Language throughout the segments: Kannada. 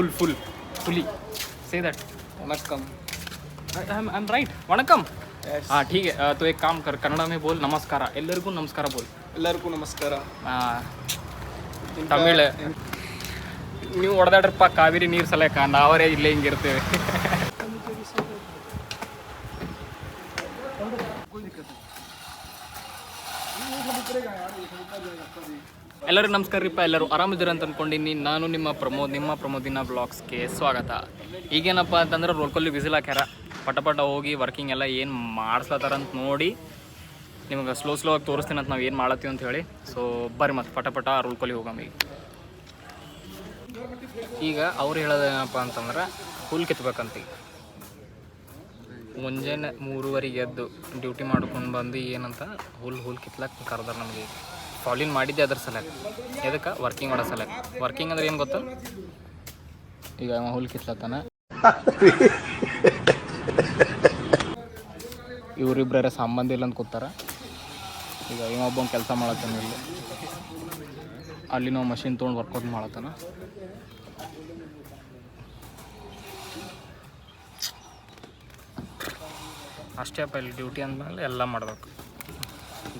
fully say that Vanakkam I'm right Vanakkam हाँ ठीक है तो एक काम कर कन्नड़ में बोल नमस्कार ಎಲ್ಲರಿಗೂ ನಮಸ್ಕಾರ बोल ಎಲ್ಲರಿಗೂ ನಮಸ್ಕಾರ ತಮಿಳ್ ನೀವು ಹೊಡೆದಾಡ್ರಪ್ಪ ಕಾವೇರಿ ನೀರು ಸಲಕ ನಾವರೇ ಇಲ್ಲೇ ಹಿಂಗಿರ್ತೇವೆ ಎಲ್ಲರಿಗೂ ನಮಸ್ಕಾರ ರೀಪ್ಪ ಎಲ್ಲರೂ ಆರಾಮಿದ್ದೀರ ಅಂತ ಅಂದ್ಕೊಂಡಿನಿ ನಾನು ನಿಮ್ಮ ಪ್ರಮೋದಿನ ಬ್ಲಾಗ್ಸ್ಗೆ ಸ್ವಾಗತ ಈಗೇನಪ್ಪ ಅಂತಂದ್ರೆ ರೋಲ್ಕೊಲ್ಲಿ ವಿಸಿಲ್ ಹಾಕ್ಯಾರ ಪಟ ಹೋಗಿ ವರ್ಕಿಂಗ್ ಎಲ್ಲ ಏನು ಮಾಡಿಸ್ಲತ್ತಾರ ಅಂತ ನೋಡಿ ನಿಮಗೆ ಸ್ಲೋ ಆಗಿ ತೋರಿಸ್ತೀನಿ ಅಂತ ನಾವು ಏನು ಮಾಡತ್ತೀವಿ ಅಂತ ಹೇಳಿ ಸೊ ಬರ್ರಿ ಮತ್ತು ಪಟ ರೋಲ್ಕೊಲ್ಲಿ ಹೋಗಮ್ಮ ಈಗ ಅವ್ರು ಹೇಳೋದೇನಪ್ಪ ಅಂತಂದ್ರೆ ಹುಲ್ ಕಿತ್ಬೇಕಂತ ಮುಂಜಾನೆ 3:30 ಎದ್ದು ಡ್ಯೂಟಿ ಮಾಡ್ಕೊಂಡು ಬಂದು ಏನಂತ ಹುಲ್ ಕಿತ್ಲಕ್ಕೆ ಕರೆದಾರ ನಮಗೆ ಫಾಲಿನ್ ಮಾಡಿದ್ದೆ ಅದ್ರ ಸಲಕ ಎದಕ್ಕೆ ವರ್ಕಿಂಗ್ ಮಾಡೋ ಸಲಕ ವರ್ಕಿಂಗ್ ಅಂದ್ರೆ ಏನು ಗೊತ್ತ ಈಗ ಹುಲ್ ಕಿತ್ಲತ್ತಾನ ಇವರಿಬ್ಬರ ಸಂಬಂಧ ಇಲ್ಲ ಅಂತ ಕೂತಾರ ಈಗ ಇವೊಬ್ಬ ಕೆಲಸ ಮಾಡತ್ತಾನ ಇಲ್ಲಿ ಅಲ್ಲಿ ನಾವು ಮಷಿನ್ ತೊಗೊಂಡು ವರ್ಕೌಟ್ ಮಾಡತ್ತಾನ ಅಷ್ಟೇ ಅಪ್ಪ ಇಲ್ಲಿ ಡ್ಯೂಟಿ ಅಂದಮೇಲೆ ಎಲ್ಲ ಮಾಡಬೇಕು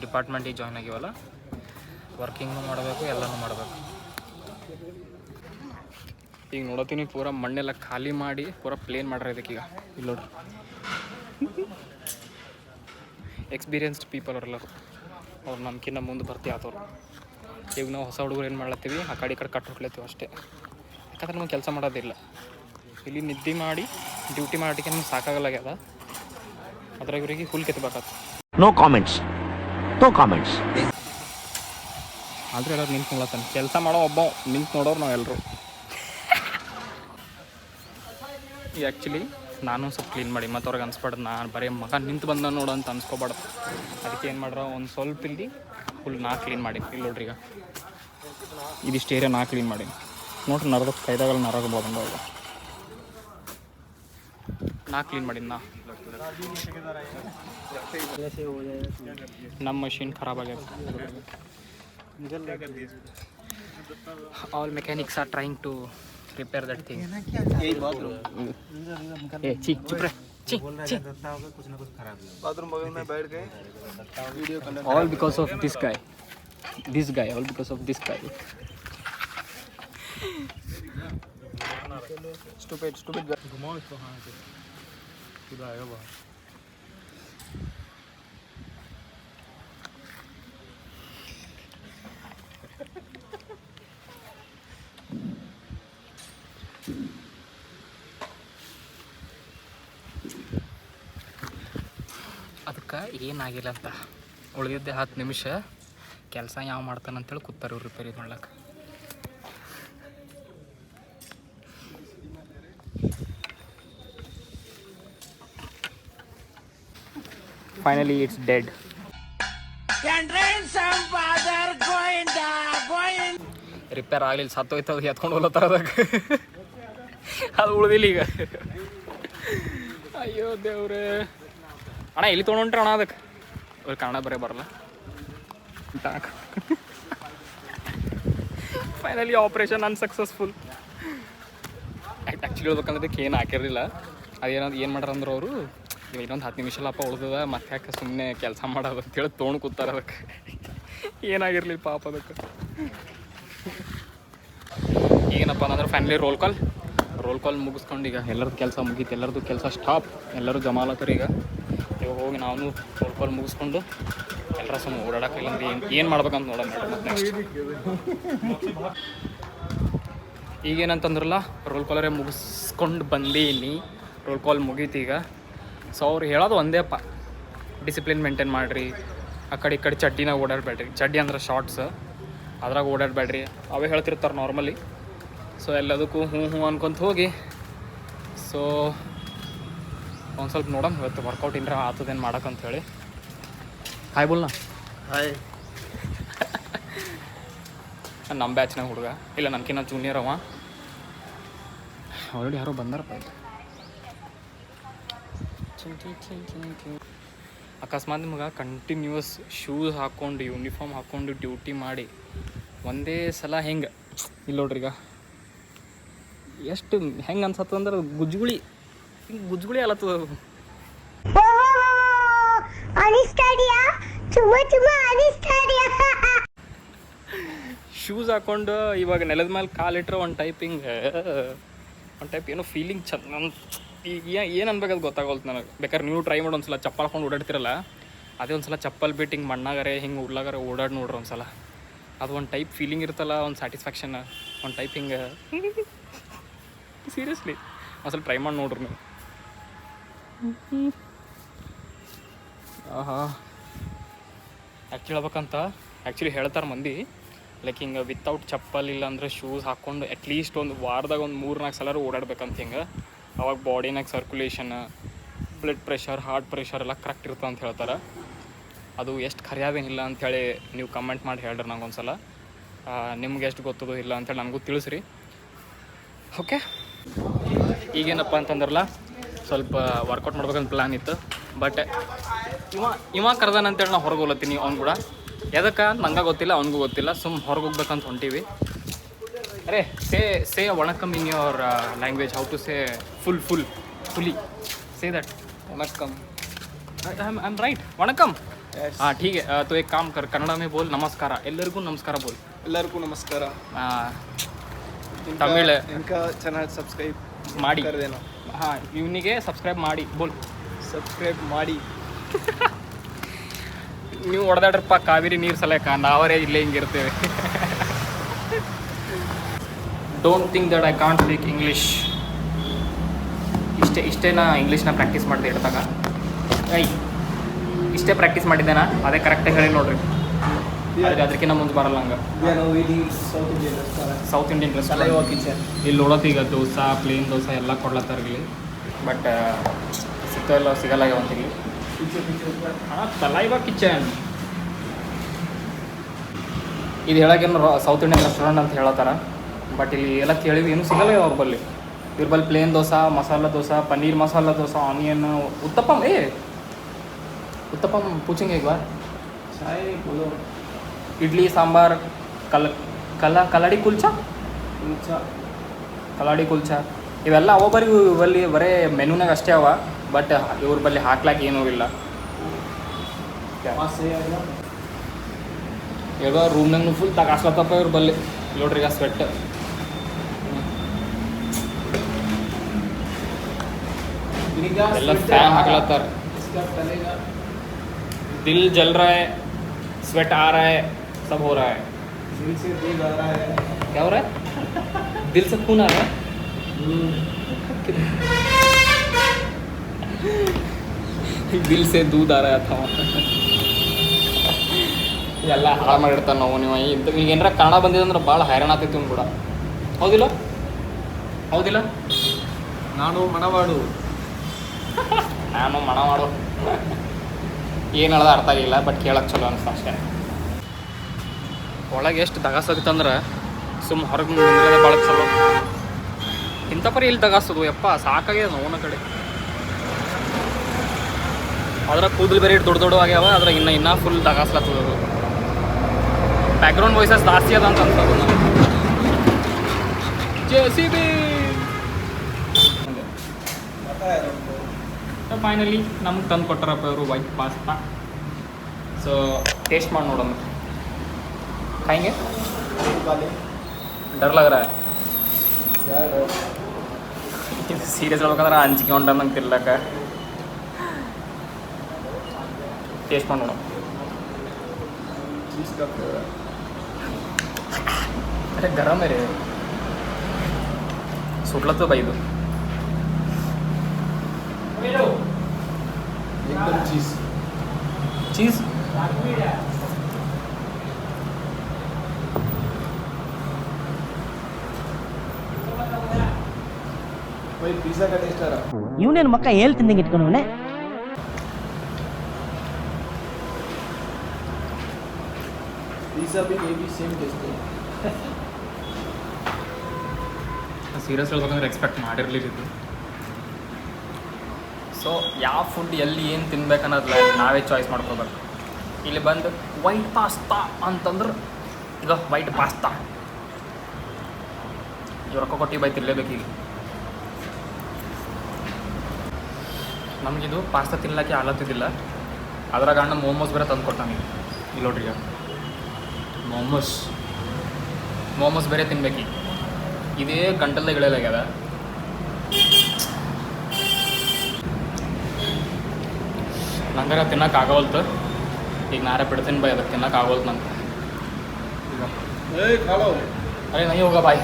ಡಿಪಾರ್ಟ್ಮೆಂಟಿಗೆ ಜಾಯ್ನ್ ಆಗಿವಲ್ಲ ವರ್ಕಿಂಗ್ನು ಮಾಡಬೇಕು ಎಲ್ಲನೂ ಮಾಡಬೇಕು ಈಗ ನೋಡತ್ತೀನಿ ಪೂರ ಮಣ್ಣೆಲ್ಲ ಖಾಲಿ ಮಾಡಿ ಪೂರ ಪ್ಲೇನ್ ಮಾಡ್ರೆ ಇದಕ್ಕೀಗ ಇಲ್ಲಿ ನೋಡ್ರಿ ಎಕ್ಸ್ಪೀರಿಯನ್ಸ್ಡ್ ಪೀಪಲ್ ಅವರೆಲ್ಲರು ಅವ್ರು ನಮ್ಕಿನ್ನ ಮುಂದೆ ಬರ್ತಿ ಆತವ್ರು ಈಗ ನಾವು ಹೊಸ ಹುಡುಗರು ಏನು ಮಾಡ್ಲತ್ತೀವಿ ಆ ಕಡೆ ಈ ಕಡೆ ಕಟ್ಟು ಹೊಟ್ಲತ್ತೀವಿ ಅಷ್ಟೇ ಯಾಕಂದ್ರೆ ನಮಗೆ ಕೆಲಸ ಮಾಡೋದಿಲ್ಲ ಇಲ್ಲಿ ನಿದ್ದೆ ಮಾಡಿ ಡ್ಯೂಟಿ ಮಾಡೋಕ್ಕೆ ನಮ್ಗೆ ಸಾಕಾಗಲ್ಲಾಗ್ಯದ ಅದ್ರಾಗ ಇವರಿಗೆ ಹುಲ್ ಕೆತ್ತಬೇಕಾಗ್ತದೆ ನೋ ಕಾಮೆಂಟ್ಸ್ ಆದ್ರೆ ಎಲ್ಲರೂ ನಿಂತು ನೋಡತ್ತಾನೆ ಕೆಲಸ ಮಾಡೋ ಒಬ್ಬ ನಿಂತು ನೋಡೋರು ನಾವು ಎಲ್ಲರೂ ಈಗ ಆ್ಯಕ್ಚುಲಿ ನಾನು ಸ್ವಲ್ಪ ಕ್ಲೀನ್ ಮಾಡಿ ಮತ್ತು ಅವ್ರಿಗೆ ಅನ್ಸ್ಬಾರ್ದು ನಾನು ಬರೀ ಮಗ ನಿಂತು ಬಂದ ನೋಡು ಅಂತ ಅನ್ಸ್ಕೊಬಾರ್ದು ಅದಕ್ಕೆ ಏನು ಮಾಡ್ರ ಒಂದು ಸ್ವಲ್ಪ ಇಲ್ಲಿ ಫುಲ್ ನಾ ಕ್ಲೀನ್ ಮಾಡಿ ಇಲ್ಲಿ ನೋಡ್ರಿ ಈಗ ಇದಿಷ್ಟು ಏರಿಯಾ ನಾ ಕ್ಲೀನ್ ಮಾಡಿ ನೋಡ್ರಿ ನರದ ಕೈದಾಗಲ್ಲ ನರಗಬೋದು ಈಗ ನಾ ಕ್ಲೀನ್ ಮಾಡಿ ನಮ್ಮ ಮಷೀನ್ ಖರಾಬ್ ಆಗ್ಯದ all mechanics are trying to repair that thing चुप रहे कुछ ना कुछ खराब है बाथरूम बगल में बैठ गए वीडियो करना all because of this guy all because of this guy stupid घुमाओ इसको हां से खुदा आएगा बाहर ಅದಕ್ಕೆ ಏನಾಗಿಲ್ಲ ಅಂತ ಉಳಿದಿದ್ದೆ 10 ನಿಮಿಷ ಕೆಲಸ ಯಾವ ಮಾಡ್ತಾನಂತೇಳಿ ಕೂತಾರೆ ಇವ್ರು ರಿಪೇರಿ ಮಾಡ್ಲಕ್ಕೆ ಫೈನಲಿ ಇಟ್ಸ್ ಡೆಡ್ ರಿಪೇರ್ ಆಗಲಿಲ್ಲ ಸತ್ತೋಯ್ತದ ಎತ್ಕೊಂಡು ಹೋಗ್ಲತ್ತಾರ ಅದಕ್ಕೆ ಅದು ಉಳಿದಿಲ್ಲ ಈಗ ಅಯ್ಯೋ ದೇವ್ರೆ ಅಣ್ಣ ಇಲ್ಲಿ ತೊಗೊಂಡ್ರೆ ಅಣ್ಣ ಅದಕ್ಕೆ ಅವ್ರು ಕನ್ನಡ ಬರೇ ಬರಲ್ಲ ಫೈನಲಿ ಆಪ್ರೇಷನ್ ಅನ್ಸಕ್ಸಸ್ಫುಲ್ ಆ್ಯಕ್ಚುಲಿ ಹೇಳ್ಬೇಕಂದ್ರೆ ಇದಕ್ಕೆ ಏನು ಹಾಕಿರಲಿಲ್ಲ ಏನು ಮಾಡ್ಯಾರ ಅಂದ್ರೆ ಅವರು ಇನ್ನೊಂದು 10 ನಿಮಿಷ ಅಪ್ಪ ಉಳ್ದದ ಮತ್ತೆ ಯಾಕೆ ಸುಮ್ಮನೆ ಕೆಲಸ ಮಾಡೋದು ಅಂತೇಳಿ ತೊಗೊಂಡು ಕೂತಾರೆ ಅದಕ್ಕೆ ಏನಾಗಿರಲಿಲ್ಲ ಪಾಪ ಅದಕ್ಕೆ ಏನಪ್ಪ ಅಂದ್ರೆ ಫೈನಲಿ ರೋಲ್ ಕಾಲ್ ಮುಗಿಸ್ಕೊಂಡು ಈಗ ಎಲ್ಲರದ್ದು ಕೆಲಸ ಮುಗೀತು ಎಲ್ಲರದ್ದು ಕೆಲಸ ಸ್ಟಾಪ್ ಎಲ್ಲರೂ ಜಮಾಲತ್ತಾರೆ ಈಗ ಇವಾಗ ಹೋಗಿ ನಾವು ರೋಲ್ ಕಾಲ್ ಮುಗಿಸ್ಕೊಂಡು ಎಲ್ಲರ ಸುಮ್ಮನೆ ಓಡಾಡೋಕ್ಕಿಲ್ಲ ಅಂದ್ರೆ ಏನು ಮಾಡ್ಬೇಕಂತ ನೋಡೋಣ ಮತ್ತೆ ನೆಕ್ಸ್ಟ್ ಈಗೇನಂತಂದ್ರಲ್ಲ ರೋಲ್ ಕಾಲರೇ ಮುಗಿಸ್ಕೊಂಡು ಬಂದೀನಿ ರೋಲ್ ಕಾಲ್ ಮುಗೀತು ಈಗ ಸೊ ಅವ್ರು ಹೇಳೋದು ಒಂದೇಪ್ಪ ಡಿಸಿಪ್ಲಿನ್ ಮೇಂಟೈನ್ ಮಾಡಿರಿ ಆ ಕಡೆ ಈ ಕಡೆ ಚಡ್ಡಿನಾಗ ಓಡಾಡಬೇಡ್ರಿ ಚಡ್ಡಿ ಅಂದ್ರೆ ಶಾರ್ಟ್ಸ್ ಅದ್ರಾಗ ಓಡಾಡಬೇಡ್ರಿ ಅವೇ ಹೇಳ್ತಿರ್ತಾರೆ ನಾರ್ಮಲಿ ಸೊ ಎಲ್ಲದಕ್ಕೂ ಹ್ಞೂ ಅನ್ಕೊಂತ ಹೋಗಿ ಸೊ ಒಂದು ಸ್ವಲ್ಪ ನೋಡೋಣ ಇವತ್ತು ವರ್ಕೌಟ್ ಏನಾರ ಆಗ್ತದೇನು ಮಾಡೋಕ್ಕಂತ ಹೇಳಿ ಹಾಯ್ ಬೋಲ್ನ ಹಾಯ್ ನಮ್ಮ ಬ್ಯಾಚ್ನಾಗ ಹುಡುಗ ಇಲ್ಲ ನನಗಿನ್ನ ಜೂನಿಯರ್ ಅವ ಆಲ್ರೆಡಿ ಯಾರೋ ಬಂದಾರಪ್ಪ ಅಕಸ್ಮಾತ್ ನಿಮ್ಗೆ ಕಂಟಿನ್ಯೂಸ್ ಶೂಸ್ ಹಾಕ್ಕೊಂಡು ಯೂನಿಫಾರ್ಮ್ ಹಾಕ್ಕೊಂಡು ಡ್ಯೂಟಿ ಮಾಡಿ ಒಂದೇ ಸಲ ಹೆಂಗೆ ಇಲ್ಲಿ ನೋಡ್ರಿ ಈಗ ಎಷ್ಟು ಹೆಂಗೆ ಅನ್ಸತ್ತದ ಅಂದ್ರೆ ಗುಜ್ಗುಳಿ ಹಿಂಗೆ ಗುಜ್ಗುಳಿ ಅಲತ್ತದ. ಶೂಸ್ ಹಾಕೊಂಡು ಇವಾಗ ನೆಲದ ಮೇಲೆ ಕಾಲಿಟ್ರೆ ಒಂದು ಟೈಪ್ ಹಿಂಗೆ ಒಂದು ಟೈಪ್ ಏನೋ ಫೀಲಿಂಗ್ ಚಂದ. ಈಗ ಏನು ಅನ್ಬೇಕದು ಗೊತ್ತಾಗೋಲ್ತು ನನಗೆ. ಬೇಕಾದ್ರೆ ನೀವು ಟ್ರೈ ಮಾಡಿ ಒಂದ್ಸಲ ಚಪ್ಪಲ್ ಹಾಕೊಂಡು ಓಡಾಡ್ತಿರಲ್ಲ, ಅದೇ ಒಂದ್ಸಲ ಚಪ್ಪಲ್ ಬಿಟ್ಟು ಹಿಂಗೆ ಮಣ್ಣಾಗರೆ ಹಿಂಗೆ ಉಡ್ಲಾಗರೆ ಓಡಾಡಿ ನೋಡ್ರಿ ಒಂದ್ಸಲ. ಅದು ಒಂದು ಟೈಪ್ ಫೀಲಿಂಗ್ ಇರ್ತಲ್ಲ, ಒಂದು ಸ್ಯಾಟಿಸ್ಫ್ಯಾಕ್ಷನ್, ಒಂದು ಟೈಪ್ ಹಿಂಗೆ ಸೀರಿಯಸ್ಲಿ ಒಂದ್ಸಲ ಟ್ರೈ ಮಾಡಿ ನೋಡ್ರಿ ನೀವು. ಆ್ಯಕ್ಚುಲಿ ಹೇಳ್ತಾರೆ ಮಂದಿ ಲೈಕ್ ಹಿಂಗೆ ವಿತೌಟ್ ಚಪ್ಪಲ್ ಇಲ್ಲ ಅಂದರೆ ಶೂಸ್ ಹಾಕ್ಕೊಂಡು ಅಟ್ಲೀಸ್ಟ್ ಒಂದು ವಾರದಾಗ ಒಂದು 3-4 ಸಲ ಓಡಾಡ್ಬೇಕಂತ. ಹಿಂಗೆ ಅವಾಗ ಬಾಡಿನಾಗ circulation, blood pressure, heart pressure ಎಲ್ಲ ಕರೆಕ್ಟ್ ಇರ್ತದೆ ಅಂತ ಹೇಳ್ತಾರೆ. ಅದು ಎಷ್ಟು ಖರ್ಯಾವೇನಿಲ್ಲ ಅಂಥೇಳಿ ನೀವು ಕಮೆಂಟ್ ಮಾಡಿ ಹೇಳ್ರಿ ನಂಗೆ ಒಂದ್ಸಲ. ನಿಮ್ಗೆ ಎಷ್ಟು ಗೊತ್ತದೋ ಇಲ್ಲ ಅಂಥೇಳಿ ನನಗೂ ತಿಳಿಸ್ರಿ. ಓಕೆ, ಈಗೇನಪ್ಪ ಅಂತಂದ್ರಲ್ಲ ಸ್ವಲ್ಪ ವರ್ಕೌಟ್ ಮಾಡ್ಬೇಕಂತ ಪ್ಲ್ಯಾನ್ ಇತ್ತು. ಬಟ್ ಇವ ಕರ್ದಾನ ಅಂತೇಳಿ ನಾವು ಹೊರಗೆ ಹೋಗ್ಲತ್ತೀನಿ ಅವ್ನು ಕೂಡ. ಎದಕ್ಕೆ ಅಂತ ನಂಗೆ ಗೊತ್ತಿಲ್ಲ, ಅವ್ನಿಗೂ ಗೊತ್ತಿಲ್ಲ. ಹೊರಗೆ ಹೋಗ್ಬೇಕಂತ ಹೊಂಟೀವಿ. ಅರೆ say vanakkam in your language. How to say fully say that vanakkam. I am right, vanakkam. हाँ ठीक है. तो एक काम कर, कन्नड़ में बोल नमस्कार. ಎಲ್ಲರಿಗೂ ನಮಸ್ಕಾರ ಬೋಲ್. ಎಲ್ಲರಿಗೂ ನಮಸ್ಕಾರ. ತಮಿಳ್ ಇನ್ಕಾ ಚಾನಲ್ ಸಬ್ಸ್ಕ್ರೈಬ್ ಮಾಡಿ. ಹಾಂ, ಇವನಿಗೆ ಸಬ್ಸ್ಕ್ರೈಬ್ ಮಾಡಿ ಬೋಲ್. ಸಬ್ಸ್ಕ್ರೈಬ್ ಮಾಡಿ. ನೀವು ಹೊಡೆದಾಡ್ರಪ್ಪ ಕಾವೇರಿ ನೀರು ಸಲಕ, ನಾವರೇ ಇಲ್ಲೇ ಹಿಂಗಿರ್ತೇವೆ. Don't think that I can't speak English. ಇಷ್ಟೇನಾ ಇಂಗ್ಲೀಷ್ನ ಪ್ರಾಕ್ಟೀಸ್ ಮಾಡಿದೆ ಇಡ್ತಾಗ. ಇಷ್ಟೇ ಪ್ರಾಕ್ಟೀಸ್ ಮಾಡಿದ್ದೇನಾ, ಅದೇ ಕರೆಕ್ಟಾಗಿ ಹೇಳಿ ನೋಡ್ರಿ. ಅದಕ್ಕಿಂತ ಮುಂದೆ ಬರಲ್ಲ ಹಂಗೆ. ಸೌತ್ ಇಂಡಿಯನ್ ರೆಸ್ಟೋರೆಂಟ್ ಕಿಚನ್ ಇಲ್ಲಿ ನೋಡೋದು. ಈಗ ದೋಸೆ, ಪ್ಲೇನ್ ದೋಸೆ ಎಲ್ಲ ಕೊಡ್ಲತ್ತಾರ ಇಲ್ಲಿ. ಬಟ್ ಸಿಗಲ್ಲ ಯಾವಂತಿಲ್ಲಿ. ಹಾಂ, ತಲೈವ ಕಿಚನ್ ಇದು ಹೇಳೋಕೇನು ಸೌತ್ ಇಂಡಿಯನ್ ರೆಸ್ಟೋರೆಂಟ್ ಅಂತ ಹೇಳತ್ತಾರ. ಬಟ್ ಇಲ್ಲಿ ಎಲ್ಲ ಕೇಳಿವಿ, ಏನೂ ಸಿಗಲ್ಲ ಅವ್ರ ಬಲ್ಲಿ. ಇವ್ರ ಬಲ್ಲಿ ಪ್ಲೇನ್ ದೋಸೆ, ಮಸಾಲ ದೋಸೆ, ಪನ್ನೀರ್ ಮಸಾಲ ದೋಸೆ, ಆನಿಯನ್, ಉತ್ತಪ್ಪಮ್. ಉತ್ತಪ್ಪಮ್ ಪೂಚೆಂಗೆ ಈಗ ಬಾರ್. ಇಡ್ಲಿ ಸಾಂಬಾರ್, ಕಲಾಡಿ ಕುಲ್ಚಾ, ಕಲಾಡಿ ಕುಲ್ಚಾ ಇವೆಲ್ಲ ಅವ ಬರೀ ಇವಲ್ಲಿ ಬರೀ ಮೆನುನಾಗ ಅಷ್ಟೇ ಅವ. ಬಟ್ ಇವ್ರ ಬಲ್ಲಿ ಹಾಕ್ಲಾಕ ಏನೂ ಇಲ್ಲ. ಈಗ ರೂಮ್ನಾಗ ಫುಲ್ ತಗಾಸ್ಲತ್ತಪ್ಪ ಇವ್ರ ಬಲ್ಲಿ. ನೋಡ್ರಿ ಈಗ ಸ್ವೆಟ್. ಎಲ್ಲ ಫ್ಯಾನ್ ಹಾಕ್ಲತ್ತಾರ. दिल जल रहा है, स्वेट आ रहा है, सब हो रहा है. दिल से दिल आ रहा है. क्या हो रहा है? दिल से खून आ रहा है. दिल से दूध आ रहा था. ಎಲ್ಲ ಹಾಳು ಮಾಡಿರ್ತಾನೆ ನಾವು. ನೀವು ಈಗ ಏನಾರ ಕನ್ನಡ ಬಂದಿದೆ ಅಂದ್ರೆ ಭಾಳ ಹೈರಾಣ ಆಗ್ತೈತಿ ಅವ್ನು ಕೂಡ. ಹೌದಿಲ್ಲ? ನಾನು ಮಣವಾಡು. ಏನು ಹೇಳೋದು ಅರ್ಥ ಆಗಿಲ್ಲ, ಬಟ್ ಕೇಳಕ್ಕೆ ಚಲೋ ಅನಿಸ್ತು ಅಷ್ಟೇ. ಒಳಗೆ ಎಷ್ಟು ದಗಾಸಾಗಿತ್ತಂದ್ರೆ ಸುಮ್ಮ ಹೊರಗೆ ಮುಂದೆ ಭಾಳ ಚಲೋ. ಇಂಥ ಪರಿ ಇಲ್ಲಿ ದಗಾಸೋದು ಯಪ್ಪ, ಸಾಕಾಗ್ಯದ ನೋವನ ಕಡೆ. ಅದ್ರಾಗ ಕೂದಲು ಬೇರೆ ದೊಡ್ಡ ಆಗ್ಯಾವ. ಅದ್ರಾಗ ಇನ್ನೂ ಫುಲ್ ದಗಾಸ್ಲತ್ತದ. ಬ್ಯಾಕ್ಗ್ರೌಂಡ್ ವಾಯ್ಸಸ್ ಜಾಸ್ತಿ ಅದ ಅಂತ ಅನ್ಸೋದು ನನಗೆ. JCB. ಫೈನಲಿ ನಮ್ಗೆ ತಂದು ಕೊಟ್ಟಾರಪ್ಪ ಇವರು ವೈಟ್ ಪಾಸ್ತಾ. ಸೊ ಟೇಸ್ಟ್ ಮಾಡಿ ನೋಡೋಣ. खाएंगे? डर लग रहा है. ಸೀರಿಯಸ್ ಹೇಳ್ಬೇಕಂದ್ರೆ ಅಂಜಿಕೆ ಹೊಂಟ ನಂಗೆ ತಿರ್ಲಕ್ಕ. ಟೇಸ್ಟ್ ಮಾಡಿ ನೋಡೋಣ. अरे गरम है रे, सुटलतो भाई ಇದು एकदम चीज भाई पिज्जा का टेस्ट आ रहा. ಇವನೇನು ಮಕ್ಕ ಹೇಳ್ತಿದ್ದಂಗೆ ಇಟ್ಕೊಂಡವನೆ. पिज्जा भी ये भी सेम टेस्ट है. ಸೀರಿಯಸ್ ಹೇಳ್ಬೇಕಂದ್ರೆ ಎಕ್ಸ್ಪೆಕ್ಟ್ ಮಾಡಿರಲಿದ್ದು. ಸೊ ಯಾವ ಫುಡ್ ಎಲ್ಲಿ ಏನು ತಿನ್ಬೇಕನ್ನೋದು ನಾವೇ ಚಾಯ್ಸ್ ಮಾಡ್ಕೋಬೇಕು. ಇಲ್ಲಿ ಬಂದು ವೈಟ್ ಪಾಸ್ತಾ ಅಂತಂದ್ರೆ ಈಗ ವೈಟ್ ಪಾಸ್ತಾ ರೊಕ್ಕ ಕೊಟ್ಟು ಬೈ ತಿನ್ನಲೇಬೇಕು ಈಗ. ನಮಗಿದು ಪಾಸ್ತಾ ತಿನ್ನಲಿಕ್ಕೆ ಆಲತ್ತಿದ್ದಿಲ್ಲ, ಅದ್ರಾಗ ಅಣ್ಣ ಮೋಮೋಸ್ ಬೇರೆ ತಂದು ಕೊಟ್ಟು ನಮಗೆ. ಇಲ್ಲಿ ನೋಡ್ರಿ ಈಗ ಮೋಮೋಸ್ ಬೇರೆ ತಿನ್ಬೇಕು. ಇದೇ ಗಂಟಲ್ದಾಗ ಇಳಿಯಲಾಗ್ಯದ. ನಂಗಾರ ತಿನ್ನಕ್ಕೆ ಆಗೋಲ್ತು. ಈಗ ನಾರೇ ಬಿಡ್ತೀನಿ ಬೈ, ಅದಕ್ಕೆ ತಿನ್ನಕ್ಕೆ ಆಗೋಲ್ತು ನಂಗೆ. ಈಗ ಅರೆ ನೈ ಹೋಗ ಬಾಯ್.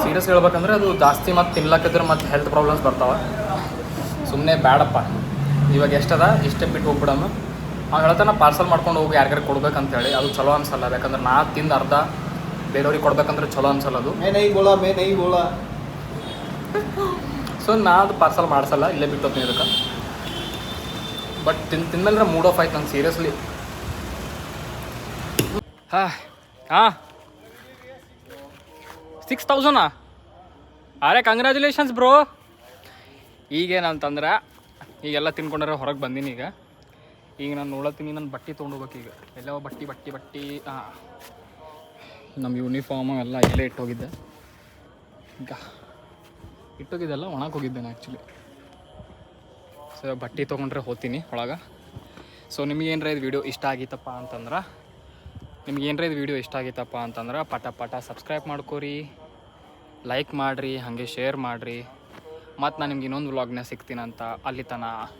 ಸೀರಿಯಸ್ ಹೇಳ್ಬೇಕಂದ್ರೆ ಅದು ಜಾಸ್ತಿ ಮತ್ತು ತಿನ್ಲಕ್ಕಿದ್ರೆ ಮತ್ತು ಹೆಲ್ತ್ ಪ್ರಾಬ್ಲಮ್ಸ್ ಬರ್ತಾವೆ. ಸುಮ್ಮನೆ ಬೇಡಪ್ಪ. ಇವಾಗ ಎಷ್ಟದ ಇಷ್ಟೇ ಬಿಟ್ಟು ಹೋಗ್ಬಿಡಮ್ಮ. ಅವ್ನು ಹೇಳ್ತಾನೆ ಪಾರ್ಸಲ್ ಮಾಡ್ಕೊಂಡು ಹೋಗಿ ಯಾರಿಗಾರು ಕೊಡ್ಬೇಕಂತೇಳಿ. ಅದು ಚಲೋ ಅನ್ಸಲ್ಲ, ಯಾಕಂದ್ರೆ ನಾ ತಿಂದು ಅರ್ಧ ಬೇರೆಯವ್ರಿಗೆ ಕೊಡ್ಬೇಕಂದ್ರೆ ಚಲೋ ಅನ್ಸಲ್ಲ ಅದು. ಸೊ ನಾ ಅದು ಪಾರ್ಸಲ್ ಮಾಡಿಸಲ್ಲ, ಇಲ್ಲೇ ಬಿಟ್ಟು ಹೋಗ್ತೀನಿ ಇದಕ್ಕೆ. ಬಟ್ ತಿಂದ್ಮೇಲೆ ಮೂಡ್ ಆಫ್ ಆಯ್ತು ನಂಗೆ ಸೀರಿಯಸ್ಲಿ. ಹಾಂ 6000 ಅರೆ ಕಂಗ್ರ್ಯಾಚುಲೇಷನ್ಸ್ ಬ್ರೋ. ಈಗೇನಂತಂದ್ರೆ ಈಗೆಲ್ಲ ತಿನ್ಕೊಂಡ್ರೆ ಹೊರಗೆ ಬಂದೀನಿ. ಈಗ ನಾನು ನೋಡತ್ತೀನಿ, ನನ್ನ ಬಟ್ಟೆ ತೊಗೊಂಡೋಗ್ಬೇಕು. ಈಗ ಎಲ್ಲೋ ಬಟ್ಟೆ ಹಾಂ, ನಮ್ಮ ಯೂನಿಫಾರ್ಮು ಎಲ್ಲ ಇಲ್ಲೇ ಇಟ್ಟೋಗಿದ್ದೆ. ಈಗ ಇಟ್ಟೋಗಿದ್ದೆಲ್ಲ ಒಣಕ್ಕೆ ಹೋಗಿದ್ದೆ ನಾನು ಆ್ಯಕ್ಚುಲಿ. ಸೊ ಬಟ್ಟೆ ತೊಗೊಂಡ್ರೆ ಹೋಗ್ತೀನಿ ಒಳಗೆ. ಸೊ ನಿಮಗೇನರ ಇದು ವೀಡಿಯೋ ಇಷ್ಟ ಆಗಿತ್ತಪ್ಪ ಅಂತಂದ್ರೆ ಪಟ ಸಬ್ಸ್ಕ್ರೈಬ್ ಮಾಡ್ಕೋರಿ, ಲೈಕ್ ಮಾಡಿರಿ, ಹಾಗೆ ಶೇರ್ ಮಾಡಿರಿ. ಮತ್ತು ನಾನು ನಿಮ್ಗೆ ಇನ್ನೊಂದು ವ್ಲಾಗ್ನ ಸಿಗ್ತೀನಂತ. ಅಲ್ಲಿ ತನಕ